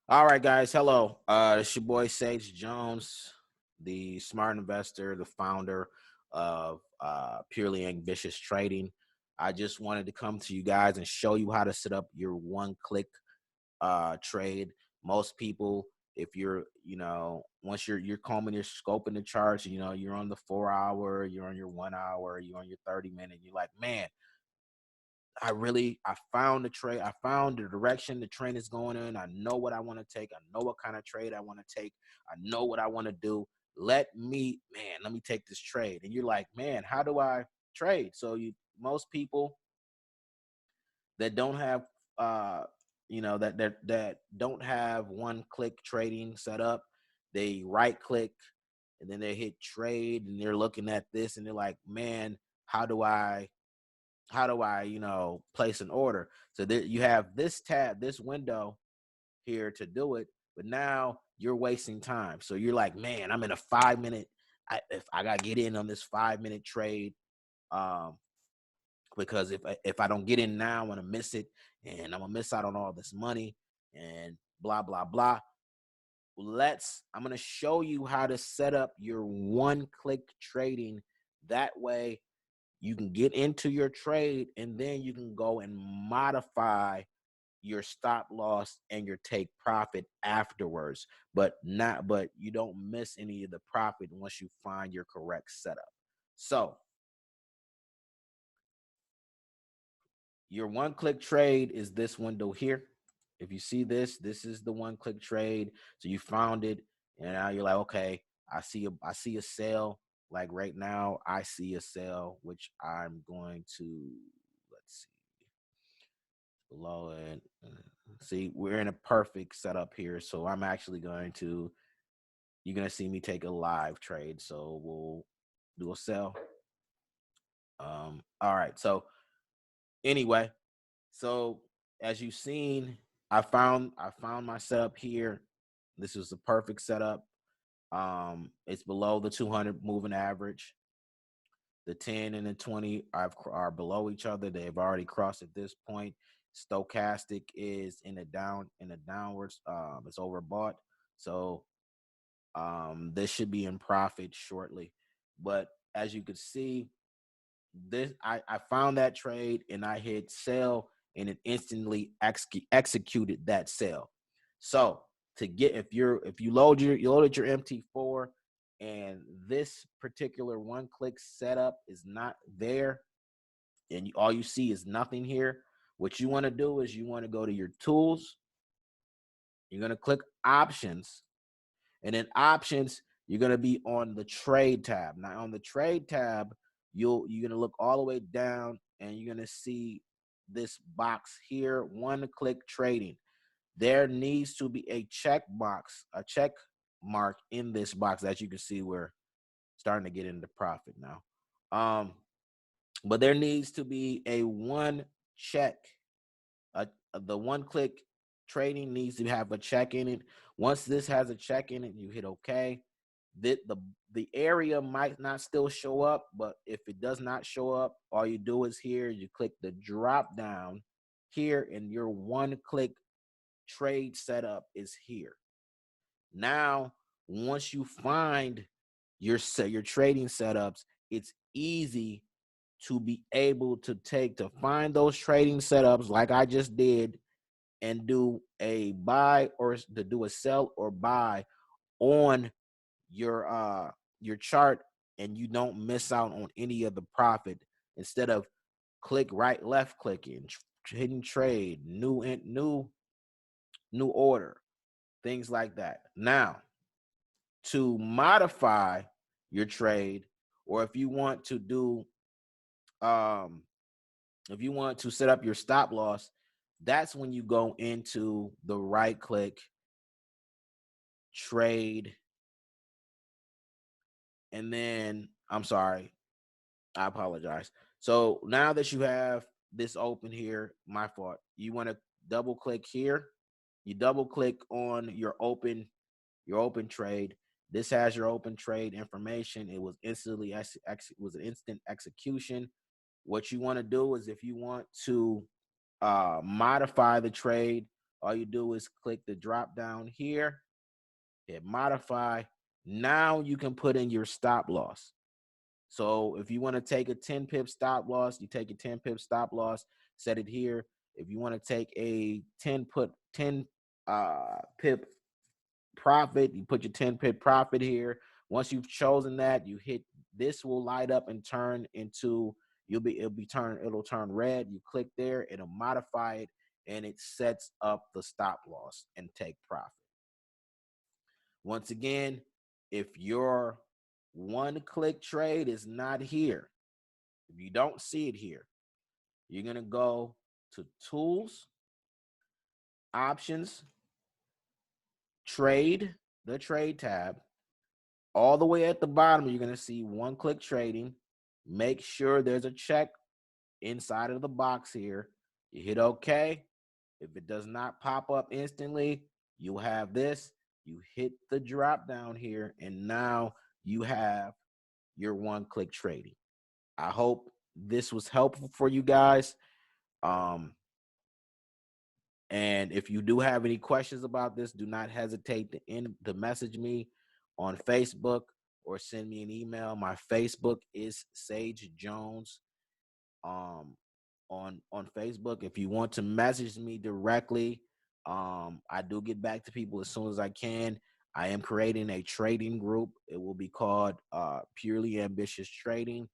All right, guys. Hello. It's your boy Sage Jones, the smart investor, the founder of Purely Ambitious Trading. I just wanted to come to you guys and show you how to set up your one-click trade. Most people, if once you're combing your scoping the charts, you're on the 4 hour, you're on your 1 hour, you're on your 30 minute. You're like, man, I found the trade. I found the direction the trend is going in. I know what I want to take. I know what kind of trade I want to take. I know what I want to do. Let me take this trade. And you're like, man, how do I trade? So most people that don't have, that don't have one click trading set up, they right click and then they hit trade and they're looking at this and they're like, man, how do I place an order? So there you have this tab, this window here to do it, but now you're wasting time. So you're like, man, I'm in a 5 minute. If I got to get in on this 5 minute trade, um, because if I don't get in now, I'm gonna miss it, and I'm gonna miss out on all this money, and blah blah blah. I'm gonna show you how to set up your one click trading. That way you can get into your trade and then you can go and modify your stop loss and your take profit afterwards, but you don't miss any of the profit once you find your correct setup. So your one click trade is this window here. If you see this is the one click trade. So you found it and now you're like, okay, I see a sale. Like right now I see a sale, which I'm going to, let's see, below it. See, we're in a perfect setup here. So you're going to see me take a live trade. So we'll do a sell. All right. So anyway, so as you've seen, I found my setup here. This is the perfect setup. It's below the 200 moving average. The 10 and the 20 are below each other. They've already crossed at this point. Stochastic is in a downwards. It's overbought. So this should be in profit shortly. But as you can see, I found that trade and I hit sell and it instantly executed that sell. So to get if you loaded your MT4 and this particular one click setup is not there and all you see is nothing here, what you want to do is you want to go to your tools. You're going to click options, and then options, you're going to be on the trade tab. Now on the trade tab, you're going to look all the way down and you're going to see this box here, one click trading. There needs to be a check mark in this box. As you can see, we're starting to get into profit now. But there needs to be a one check. The one click trading needs to have a check in it. Once this has a check in it, you hit OK. The area might not still show up, but if it does not show up, all you do is here, you click the drop down here, and your one click trade setup is here. Now, once you find your trading setups, it's easy to be able to find those trading setups like I just did and do a buy or to do a sell or buy on your chart, and you don't miss out on any of the profit. Instead of left clicking, hitting trade, new order, things like that. Now, to modify your trade, or if you want to do if you want to set up your stop loss, that's when you go into the right click trade. And then I apologize. So now that you have this open here, my fault, you want to double click here. You double click on your open trade. This has your open trade information. It was was an instant execution. What you want to do is, if you want to modify the trade, All you do is click the drop down here, hit modify. Now you can put in your stop loss. So if you want to take a 10 pip stop loss, you take a 10 pip stop loss, set it here. If you want to take a 10 pip profit, you put your 10 pip profit here. Once you've chosen that, you hit this will light up and turn into it'll turn red. You click there, it'll modify it, and it sets up the stop loss and take profit. Once again, if your one click trade is not here, if you don't see it here, you're going to go to tools, options, trade, the trade tab. All the way at the bottom, you're going to see one click trading. Make sure there's a check inside of the box here. You hit OK. If it does not pop up instantly, you have this. You hit the drop down here, and now you have your one click trading. I hope this was helpful for you guys. And if you do have any questions about this, do not hesitate to message me on Facebook or send me an email. My Facebook is Sage Jones. On Facebook, if you want to message me directly, I do get back to people as soon as I can. I am creating a trading group. It will be called Purely Ambitious Trading.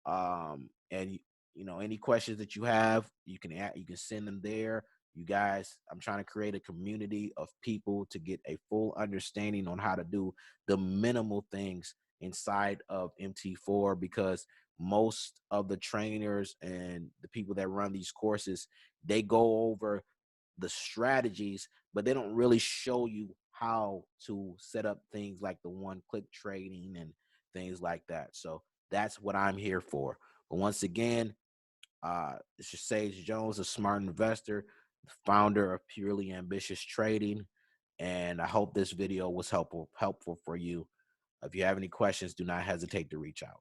And any questions that you have, you can send them there. You guys, I'm trying to create a community of people to get a full understanding on how to do the minimal things inside of MT4, because most of the trainers and the people that run these courses, they go over the strategies, but they don't really show you how to set up things like the one-click trading and things like that. So that's what I'm here for. But once again, it's your Sage Jones, a smart investor, founder of Purely Ambitious Trading, and I hope this video was helpful for you. If you have any questions, do not hesitate to reach out.